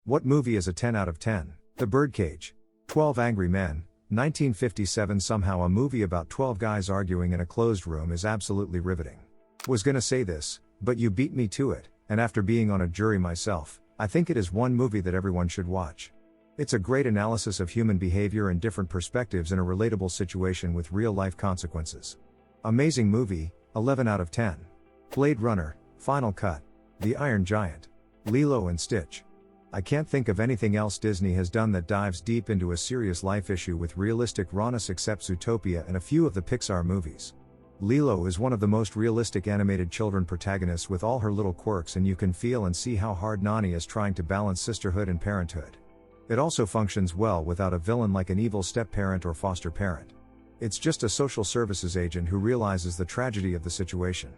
What movie is a 10 out of 10? The Birdcage. 12 Angry Men, 1957. Somehow a movie about 12 guys arguing in a closed room is absolutely riveting. Was gonna say this, but you beat me to it, and after being on a jury myself, I think it is one movie that everyone should watch. It's a great analysis of human behavior and different perspectives in a relatable situation with real-life consequences. Amazing movie, 11 out of 10. Blade Runner, Final Cut. The Iron Giant. Lilo and Stitch. I can't think of anything else Disney has done that dives deep into a serious life issue with realistic rawness except Zootopia and a few of the Pixar movies. Lilo is one of the most realistic animated children protagonists with all her little quirks, and you can feel and see how hard Nani is trying to balance sisterhood and parenthood. It also functions well without a villain like an evil step-parent or foster parent. It's just a social services agent who realizes the tragedy of the situation.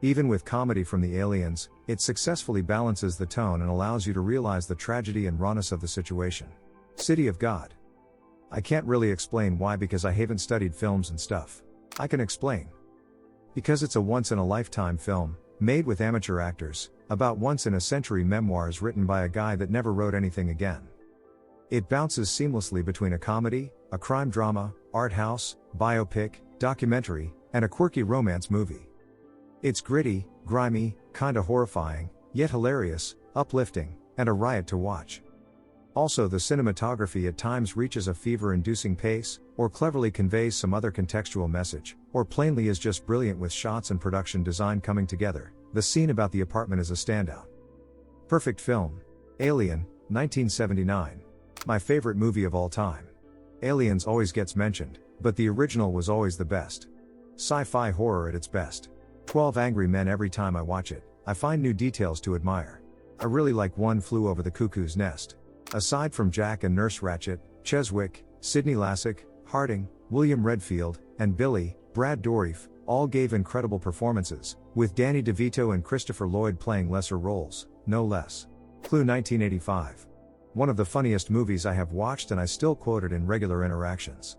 Even with comedy from the aliens, it successfully balances the tone and allows you to realize the tragedy and rawness of the situation. City of God. I can't really explain why because I haven't studied films and stuff. I can explain. Because it's a once-in-a-lifetime film, made with amateur actors, about once-in-a-century memoirs written by a guy that never wrote anything again. It bounces seamlessly between a comedy, a crime drama, art house, biopic, documentary, and a quirky romance movie. It's gritty, grimy, kinda horrifying, yet hilarious, uplifting, and a riot to watch. Also, the cinematography at times reaches a fever-inducing pace, or cleverly conveys some other contextual message, or plainly is just brilliant with shots and production design coming together. The scene about the apartment is a standout. Perfect film. Alien, 1979. My favorite movie of all time. Aliens always gets mentioned, but the original was always the best. Sci-fi horror at its best. 12 Angry Men. Every time I watch it, I find new details to admire. I really like One Flew Over the Cuckoo's Nest. Aside from Jack and Nurse Ratched, Cheswick, Sidney Lassick, Harding, William Redfield, and Billy, Brad Dourif, all gave incredible performances, with Danny DeVito and Christopher Lloyd playing lesser roles, no less. Clue 1985. One of the funniest movies I have watched, and I still quote it in regular interactions.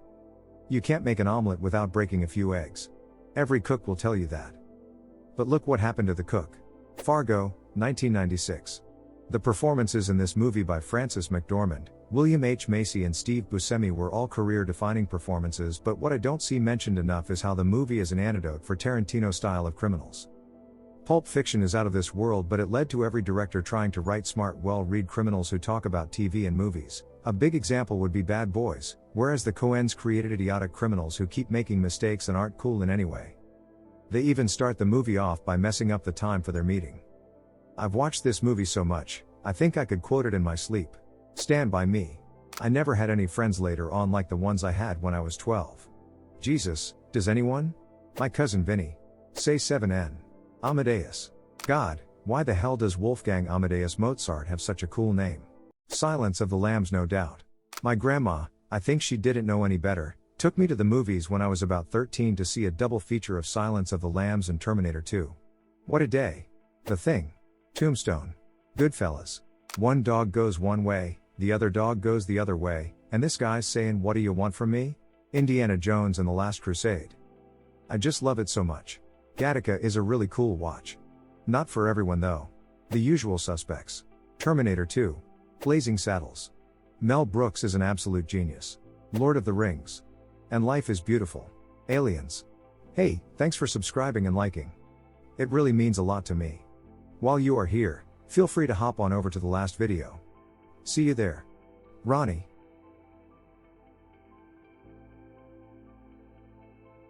You can't make an omelet without breaking a few eggs. Every cook will tell you that. But look what happened to the cook. Fargo, 1996. The performances in this movie by Frances McDormand, William H. Macy and Steve Buscemi were all career-defining performances, but what I don't see mentioned enough is how the movie is an antidote for Tarantino's style of criminals. Pulp Fiction is out of this world, but it led to every director trying to write smart, well-read criminals who talk about TV and movies. A big example would be Bad Boys, whereas the Coens created idiotic criminals who keep making mistakes and aren't cool in any way. They even start the movie off by messing up the time for their meeting. I've watched this movie so much, I think I could quote it in my sleep. Stand By Me. I never had any friends later on like the ones I had when I was 12. Jesus, does anyone? My cousin Vinny. Say 7N. Amadeus. God, why the hell does Wolfgang Amadeus Mozart have such a cool name? Silence of the Lambs, no doubt. My grandma, I think she didn't know any better, took me to the movies when I was about 13 to see a double feature of Silence of the Lambs and Terminator 2. What a day. The Thing. Tombstone. Goodfellas. One dog goes one way, the other dog goes the other way, and this guy's saying, "What do you want from me?" Indiana Jones and the Last Crusade. I just love it so much. Gattaca is a really cool watch. Not for everyone though. The Usual Suspects. Terminator 2. Blazing Saddles. Mel Brooks is an absolute genius. Lord of the Rings. And Life is Beautiful. Aliens. Hey, thanks for subscribing and liking. It really means a lot to me. While you are here, feel free to hop on over to the last video. See you there. Ronnie.